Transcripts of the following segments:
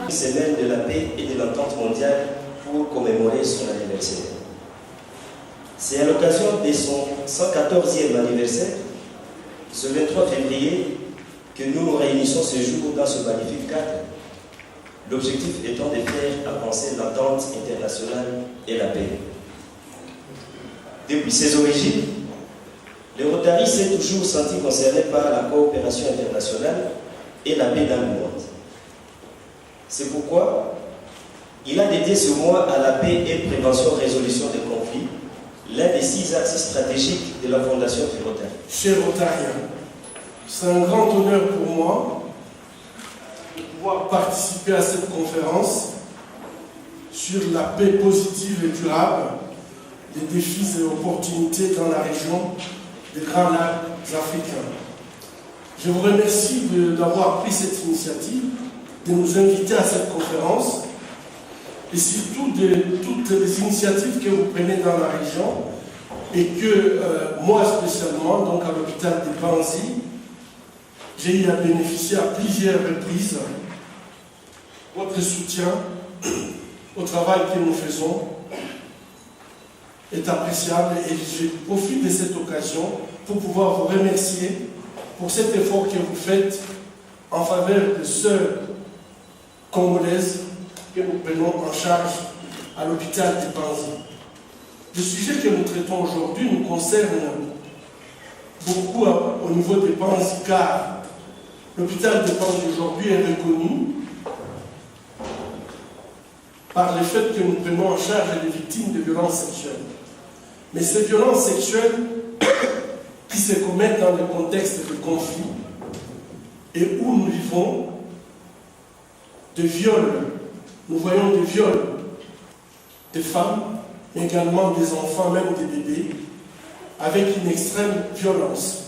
Semaine de la paix et de l'entente mondiale pour commémorer son anniversaire. C'est à l'occasion de son 114e anniversaire, ce 23 février, que nous nous réunissons ce jour dans ce magnifique cadre. L'objectif étant de faire avancer l'entente internationale et la paix. Depuis ses origines, le Rotary s'est toujours senti concerné par la coopération internationale et la paix dans le monde. C'est pourquoi il a dédié ce mois à la paix et prévention-résolution des conflits, l'un des 6 axes stratégiques de la Fondation du Rotary. Chers Rotariens, c'est un grand honneur pour moi de pouvoir participer à cette conférence sur la paix positive et durable, les défis et opportunités dans la région des Grands Lacs africains. Je vous remercie d'avoir pris cette initiative, de nous inviter à cette conférence et surtout de toutes les initiatives que vous prenez dans la région et que moi spécialement, donc à l'hôpital de Panzi, j'ai eu à bénéficier à plusieurs reprises. Votre soutien au travail que nous faisons est appréciable et je profite de cette occasion pour pouvoir vous remercier pour cet effort que vous faites en faveur des sœurs congolaises que nous prenons en charge à l'hôpital de Panzi. Le sujet que nous traitons aujourd'hui nous concerne beaucoup au niveau de Panzi, car l'hôpital de Panzi aujourd'hui est reconnu par le fait que nous prenons en charge les victimes de violences sexuelles. Mais ces violences sexuelles qui se commettent dans le contexte de conflit et où nous vivons de viols, nous voyons des viols des femmes, mais également des enfants, même des bébés, avec une extrême violence.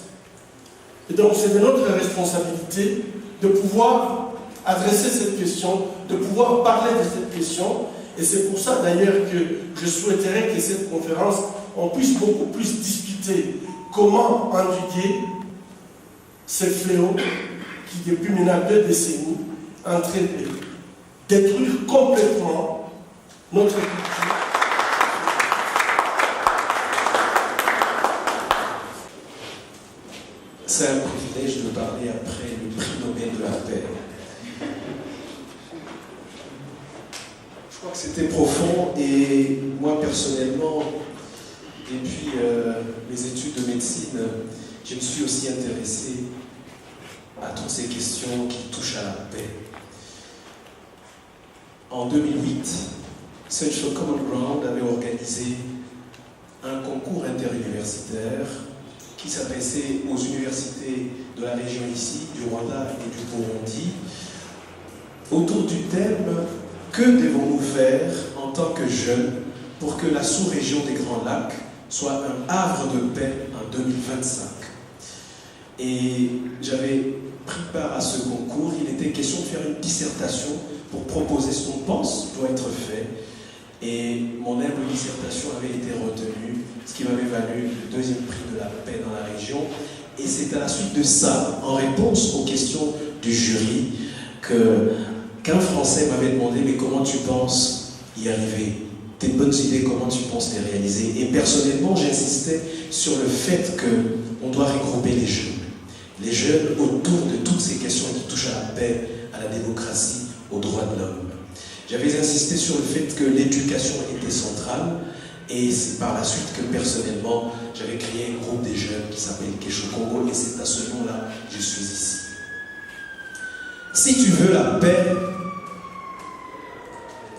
Et donc c'est de notre responsabilité de pouvoir adresser cette question, de pouvoir parler de cette question, et c'est pour ça d'ailleurs que je souhaiterais que cette conférence, on puisse beaucoup plus discuter comment endiguer ces fléaux qui, depuis maintenant 2 décennies, entraînent de détruire complètement notre culture. C'est un privilège de parler après le prix Nobel de la paix. Je crois que c'était profond et moi personnellement, depuis mes études de médecine, je me suis aussi intéressé à toutes ces questions qui touchent à la paix. En 2008, Central Common Ground avait organisé un concours interuniversitaire qui s'adressait aux universités de la région ici, du Rwanda et du Burundi, autour du thème « Que devons-nous faire en tant que jeunes pour que la sous-région des Grands Lacs soit un havre de paix en 2025 ?» Et j'avais pris part à ce concours. Il était question de faire une dissertation pour proposer ce qu'on pense doit être fait. Et mon humble dissertation avait été retenue, ce qui m'avait valu le 2e prix de la paix dans la région. Et c'est à la suite de ça, en réponse aux questions du jury, qu'un Français m'avait demandé « Mais comment tu penses y arriver ? Tes bonnes idées, comment tu penses les réaliser ?» Et personnellement, j'insistais sur le fait qu'on doit regrouper les jeunes. Les jeunes autour de toutes ces questions qui touchent à la paix, à la démocratie, aux droits de l'homme. J'avais insisté sur le fait que l'éducation était centrale et c'est par la suite que personnellement j'avais créé un groupe des jeunes qui s'appelle Kesho Congo et c'est à ce nom-là que je suis ici. Si tu veux la paix,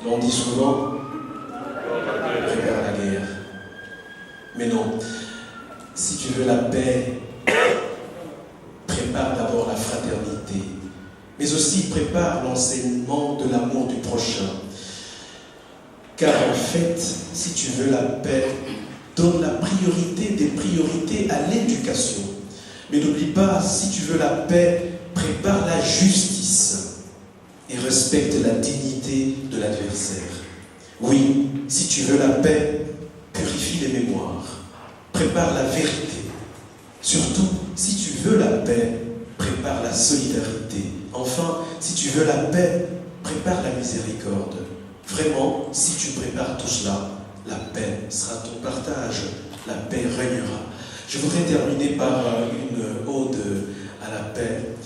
l'on dit souvent, prépare la guerre. Mais non, si tu veux la paix, prépare d'abord la fraternité. Mais aussi prépare l'enseignement de l'amour du prochain. Car en fait, si tu veux la paix, donne la priorité des priorités à l'éducation. Mais n'oublie pas, si tu veux la paix, prépare la justice et respecte la dignité de l'adversaire. Oui, si tu veux la paix, purifie les mémoires, prépare la vérité. Surtout, si tu veux la paix, prépare la solidarité. Enfin, si tu veux la paix, prépare la miséricorde. Vraiment, si tu prépares tout cela, la paix sera ton partage, la paix régnera. Je voudrais terminer par une ode à la paix.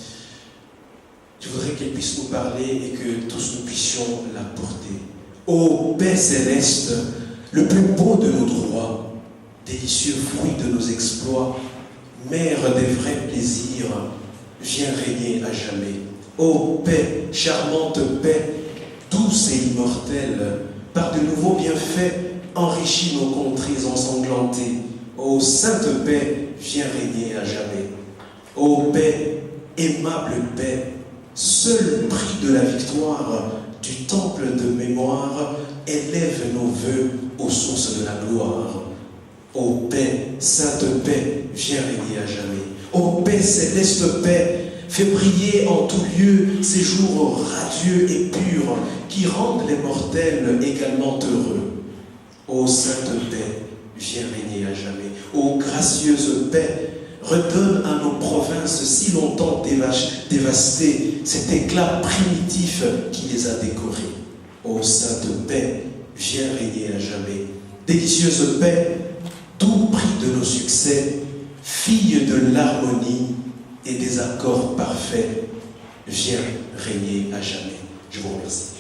Je voudrais qu'elle puisse nous parler et que tous nous puissions la porter. Ô paix céleste, le plus beau de nos droits, délicieux fruit de nos exploits, mère des vrais plaisirs, viens régner à jamais. Ô paix, charmante paix, douce et immortelle, par de nouveaux bienfaits, enrichis nos contrées ensanglantées. Ô sainte paix, viens régner à jamais. Ô paix, aimable paix, seul prix de la victoire du temple de mémoire, élève nos vœux aux sources de la gloire. Ô paix, sainte paix, viens régner à jamais. Ô paix, céleste paix, fais briller en tout lieu ces jours radieux et purs qui rendent les mortels également heureux. Ô sainte paix, viens régner à jamais. Ô gracieuse paix, redonne à nos provinces si longtemps dévastées cet éclat primitif qui les a décorées. Ô sainte paix, viens régner à jamais. Délicieuse paix, tout prix de nos succès, fille de l'harmonie et des accords parfaits, viens régner à jamais. Je vous remercie.